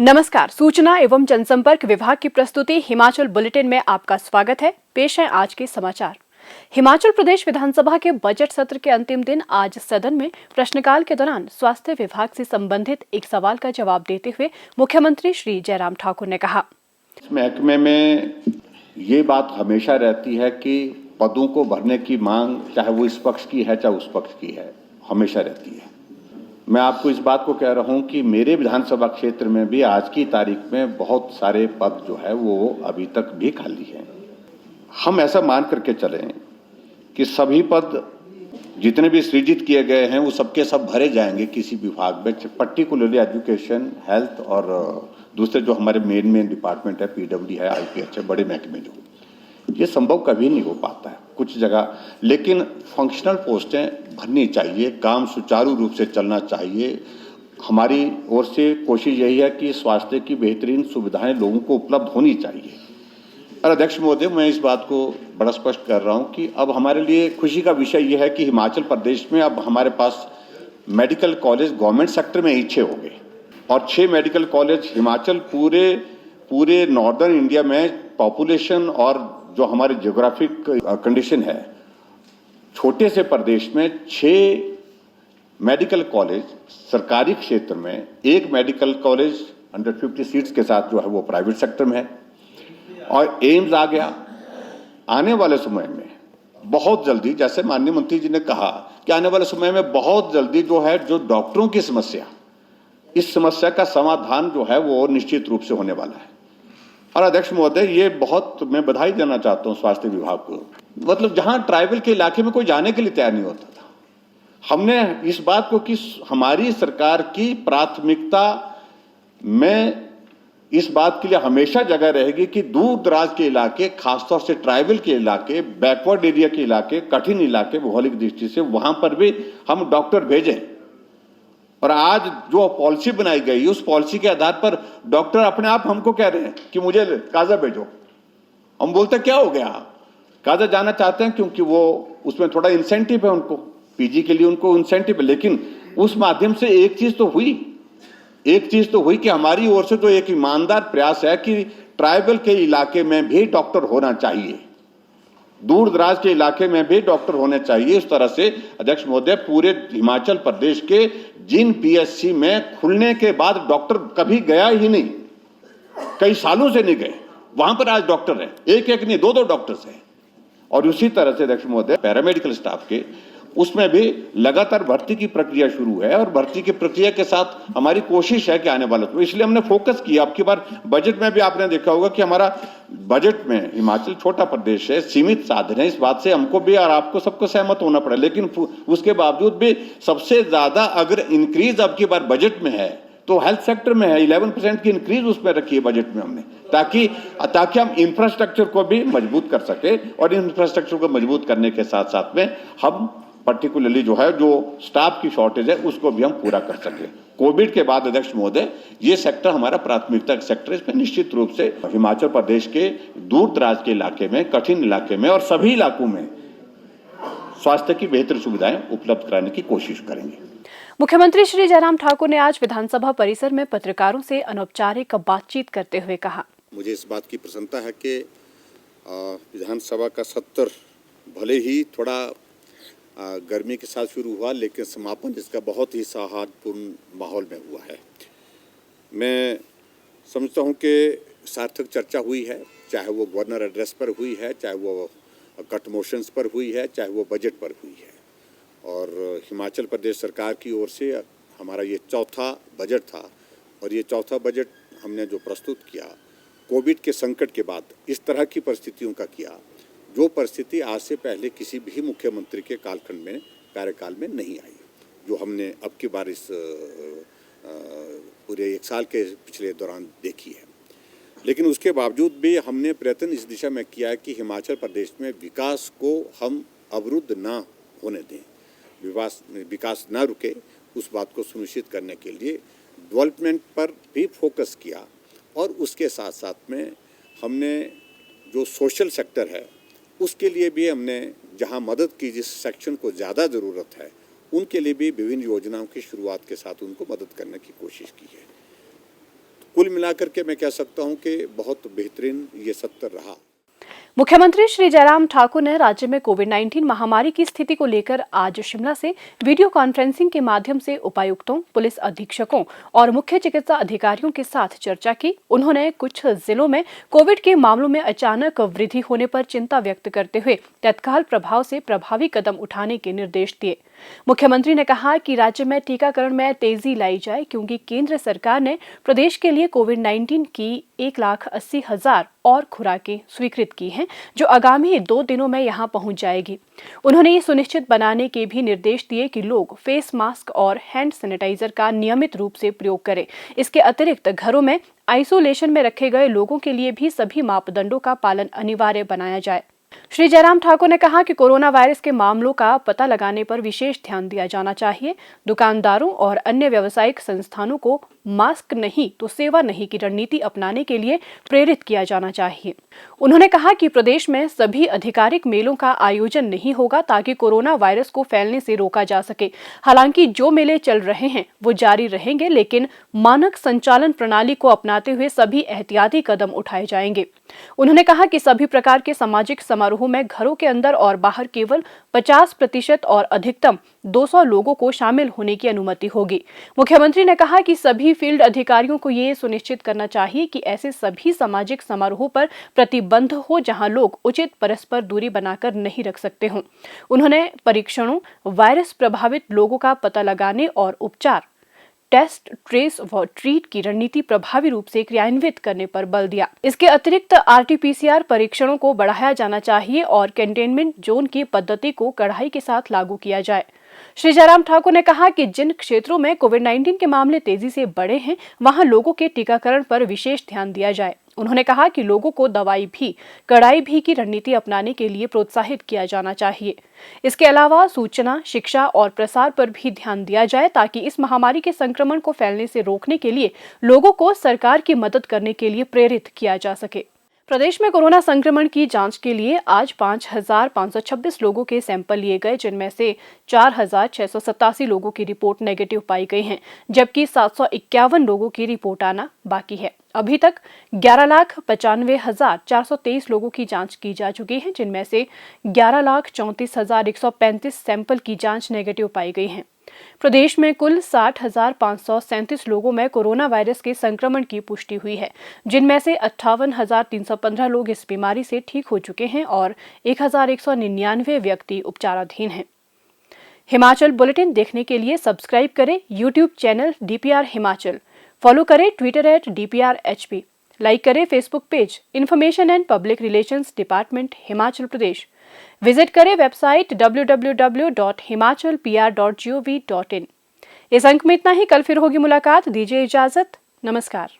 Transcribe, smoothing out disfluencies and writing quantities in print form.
नमस्कार, सूचना एवं जनसंपर्क विभाग की प्रस्तुति हिमाचल बुलेटिन में आपका स्वागत है। पेश है आज के समाचार। हिमाचल प्रदेश विधानसभा के बजट सत्र के अंतिम दिन आज सदन में प्रश्नकाल के दौरान स्वास्थ्य विभाग से संबंधित एक सवाल का जवाब देते हुए मुख्यमंत्री श्री जयराम ठाकुर ने कहा, इस महकमे में ये बात हमेशा रहती है कि पदों को भरने की मांग चाहे वो इस पक्ष की है चाहे उस पक्ष की है, हमेशा रहती है। मैं आपको इस बात को कह रहा हूं कि मेरे विधानसभा क्षेत्र में भी आज की तारीख में बहुत सारे पद जो है वो अभी तक भी खाली हैं। हम ऐसा मान करके चलें कि सभी पद जितने भी सृजित किए गए हैं वो सबके सब भरे जाएंगे किसी विभाग में, पर्टिकुलरली एजुकेशन, हेल्थ और दूसरे जो हमारे मेन डिपार्टमेंट है, पीडब्ल्यू है, आईपीएच है, बड़े महकमे जो, ये संभव कभी नहीं हो पाता है कुछ जगह। लेकिन फंक्शनल पोस्टें भरनी चाहिए, काम सुचारू रूप से चलना चाहिए। हमारी ओर से कोशिश यही है कि स्वास्थ्य की बेहतरीन सुविधाएं लोगों को उपलब्ध होनी चाहिए। और अध्यक्ष महोदय, मैं इस बात को बड़ा स्पष्ट कर रहा हूं कि अब हमारे लिए खुशी का विषय यह है कि हिमाचल प्रदेश में अब हमारे पास मेडिकल कॉलेज गवर्नमेंट सेक्टर में ही 6 हो गए और 6 मेडिकल कॉलेज हिमाचल पूरे नॉर्दर्न इंडिया में पॉपुलेशन और जो हमारे जियोग्राफिक कंडीशन है, छोटे से प्रदेश में 6 मेडिकल कॉलेज सरकारी क्षेत्र में, 1 मेडिकल कॉलेज 150 सीट्स के साथ जो है वो प्राइवेट सेक्टर में है और एम्स आ गया। आने वाले समय में बहुत जल्दी, जैसे माननीय मंत्री जी ने कहा कि आने वाले समय में बहुत जल्दी जो है, जो डॉक्टरों की समस्या, इस समस्या का समाधान जो है वो निश्चित रूप से होने वाला है। और अध्यक्ष महोदय, ये बहुत मैं बधाई देना चाहता हूं स्वास्थ्य विभाग को। मतलब जहां ट्राइबल के इलाके में कोई जाने के लिए तैयार नहीं होता था, हमने इस बात को कि हमारी सरकार की प्राथमिकता में इस बात के लिए हमेशा जगह रहेगी कि दूर दराज के इलाके, खासतौर से ट्राइबल के इलाके, बैकवर्ड एरिया के इलाके, कठिन इलाके भौगोलिक दृष्टि से, वहां पर भी हम डॉक्टर भेजें। और आज जो पॉलिसी बनाई गई, उस पॉलिसी के आधार पर डॉक्टर अपने आप हमको कह रहे हैं कि मुझे काजा भेजो। हम बोलते क्या हो गया, काजा जाना चाहते हैं क्योंकि वो उसमें थोड़ा इंसेंटिव है, उनको पीजी के लिए उनको इंसेंटिव है। लेकिन उस माध्यम से एक चीज तो हुई कि हमारी ओर से तो एक ईमानदार प्रयास है कि ट्राइबल के इलाके में भी डॉक्टर होना चाहिए, दूर दराज के इलाके में भी डॉक्टर होने चाहिए। इस तरह से अध्यक्ष महोदय, पूरे हिमाचल प्रदेश के जिन पीएचसी में खुलने के बाद डॉक्टर कभी गया ही नहीं, कई सालों से नहीं गए, वहां पर आज डॉक्टर हैं, एक नहीं 2 डॉक्टर्स हैं। और उसी तरह से अध्यक्ष महोदय, पैरामेडिकल स्टाफ के उसमें भी लगातार भर्ती की प्रक्रिया शुरू है और भर्ती की प्रक्रिया के साथ हमारी कोशिश है कि आने वाले, तो इसलिए हमने फोकस किया। अब की बार बजट में भी आपने देखा होगा कि हमारा बजट में, हिमाचल छोटा प्रदेश है, सीमित साधन है, इस बात से हमको भी और आपको सबको सहमत होना पड़ा। लेकिन उसके बावजूद भी सबसे ज्यादा अगर इंक्रीज अब की बार बजट में है तो हेल्थ सेक्टर में है। 11% की इंक्रीज उसमें रखी है बजट में हमने, ताकि हम इंफ्रास्ट्रक्चर को भी मजबूत कर सके और इंफ्रास्ट्रक्चर को मजबूत करने के साथ साथ में हम पर्टिकुलरली जो है, जो स्टाफ की शॉर्टेज है, उसको भी हम पूरा कर सके। कोविड के बाद अध्यक्ष महोदय, ये सेक्टर हमारा प्राथमिकता सेक्टर है। इसमें निश्चित रूप से हिमाचल प्रदेश के दूर दराज के इलाके में, कठिन इलाके में और सभी इलाकों में स्वास्थ्य की बेहतर सुविधाएं उपलब्ध कराने की कोशिश करेंगे। मुख्यमंत्री श्री जयराम ठाकुर ने आज विधानसभा परिसर में पत्रकारों से अनौपचारिक बातचीत करते हुए कहा, मुझे इस बात की प्रसन्नता है कि विधानसभा का सत्र भले ही थोड़ा गर्मी के साथ शुरू हुआ, लेकिन समापन इसका बहुत ही सौहार्दपूर्ण माहौल में हुआ है। मैं समझता हूं कि सार्थक चर्चा हुई है, चाहे वो गवर्नर एड्रेस पर हुई है, चाहे वो कट मोशंस पर हुई है, चाहे वो बजट पर हुई है। और हिमाचल प्रदेश सरकार की ओर से हमारा ये 4था बजट था और ये 4था बजट हमने जो प्रस्तुत किया, कोविड के संकट के बाद इस तरह की परिस्थितियों का किया, जो परिस्थिति आज से पहले किसी भी मुख्यमंत्री के कालखंड में, कार्यकाल में नहीं आई, जो हमने अब की बार इस पूरे 1 साल के पिछले दौरान देखी है। लेकिन उसके बावजूद भी हमने प्रयत्न इस दिशा में किया है कि हिमाचल प्रदेश में विकास को हम अवरुद्ध ना होने दें, विकास ना रुके, उस बात को सुनिश्चित करने के लिए डेवलपमेंट पर भी फोकस किया। और उसके साथ साथ में हमने जो सोशल सेक्टर है उसके लिए भी हमने जहां मदद की, जिस सेक्शन को ज़्यादा ज़रूरत है, उनके लिए भी विभिन्न योजनाओं की शुरुआत के साथ उनको मदद करने की कोशिश की है। कुल मिलाकर के मैं कह सकता हूं कि बहुत बेहतरीन ये सत्र रहा। मुख्यमंत्री श्री जयराम ठाकुर ने राज्य में कोविड-19 महामारी की स्थिति को लेकर आज शिमला से वीडियो कॉन्फ्रेंसिंग के माध्यम से उपायुक्तों, पुलिस अधीक्षकों और मुख्य चिकित्सा अधिकारियों के साथ चर्चा की। उन्होंने कुछ जिलों में कोविड के मामलों में अचानक वृद्धि होने पर चिंता व्यक्त करते हुए तत्काल प्रभाव से प्रभावी कदम उठाने के निर्देश दिए। मुख्यमंत्री ने कहा कि राज्य में टीकाकरण में तेजी लाई जाए क्योंकि केंद्र सरकार ने प्रदेश के लिए कोविड-19 की 1,80,000 और खुराकें स्वीकृत की हैं, जो आगामी 2 दिनों में यहां पहुंच जाएगी। उन्होंने ये सुनिश्चित बनाने के भी निर्देश दिए कि लोग फेस मास्क और हैंड सैनिटाइजर का नियमित रूप से प्रयोग करें। इसके अतिरिक्त घरों में आइसोलेशन में रखे गए लोगों के लिए भी सभी मापदंडों का पालन अनिवार्य बनाया जाए। श्री जयराम ठाकुर ने कहा कि कोरोना वायरस के मामलों का पता लगाने पर विशेष ध्यान दिया जाना चाहिए। दुकानदारों और अन्य व्यावसायिक संस्थानों को मास्क नहीं तो सेवा नहीं की रणनीति अपनाने के लिए प्रेरित किया जाना चाहिए। उन्होंने कहा कि प्रदेश में सभी आधिकारिक मेलों का आयोजन नहीं होगा ताकि कोरोना वायरस को फैलने से रोका जा सके। हालांकि जो मेले चल रहे हैं वो जारी रहेंगे, लेकिन मानक संचालन प्रणाली को अपनाते हुए सभी एहतियाती कदम उठाए जाएंगे। उन्होंने कहा कि सभी प्रकार के सामाजिक समारोह में घरों के अंदर और बाहर केवल 50% और अधिकतम 200 लोगों को शामिल होने की अनुमति होगी। मुख्यमंत्री ने कहा कि सभी फील्ड अधिकारियों को ये सुनिश्चित करना चाहिए कि ऐसे सभी सामाजिक समारोह पर प्रतिबंध हो जहां लोग उचित परस्पर दूरी बनाकर नहीं रख सकते हों। उन्होंने परीक्षणों, वायरस प्रभावित लोगों का पता लगाने और उपचार, टेस्ट, ट्रेस व ट्रीट की रणनीति प्रभावी रूप से क्रियान्वित करने पर बल दिया। इसके अतिरिक्त RT-PCR परीक्षणों को बढ़ाया जाना चाहिए और कंटेनमेंट जोन की पद्धति को कड़ाई के साथ लागू किया जाए। श्री जयराम ठाकुर ने कहा कि जिन क्षेत्रों में कोविड-19 के मामले तेजी से बढ़े हैं, वहां लोगों के टीकाकरण पर विशेष ध्यान दिया जाए। उन्होंने कहा कि लोगों को दवाई भी, कड़ाई भी की रणनीति अपनाने के लिए प्रोत्साहित किया जाना चाहिए। इसके अलावा सूचना, शिक्षा और प्रसार पर भी ध्यान दिया जाए ताकि इस महामारी के संक्रमण को फैलने से रोकने के लिए लोगों को सरकार की मदद करने के लिए प्रेरित किया जा सके। प्रदेश में कोरोना संक्रमण की जांच के लिए आज 5,526 लोगों के सैंपल लिए गए, जिनमें से 4,687 लोगों की रिपोर्ट नेगेटिव पाई गई है, जबकि 751 लोगों की रिपोर्ट आना बाकी है। अभी तक 11,95,423 लोगों की जांच की जा चुकी है, जिनमें से 11,34,135 सैंपल की जांच नेगेटिव पाई गई है। प्रदेश में कुल 60,537 लोगों में कोरोना वायरस के संक्रमण की पुष्टि हुई है, जिनमें से 58,315 लोग इस बीमारी से ठीक हो चुके हैं और 1,199 व्यक्ति उपचाराधीन हैं। हिमाचल बुलेटिन देखने के लिए सब्सक्राइब करें YouTube channel DPR Himachal, follow करें ट्विटर @DPRHP, लाइक करें Facebook page information and public relations department Himachal Pradesh, visit करें वेबसाइट www.himachalpr.gov.in। इस अंक में इतना ही। कल फिर होगी मुलाकात। दीजिए इजाजत। नमस्कार।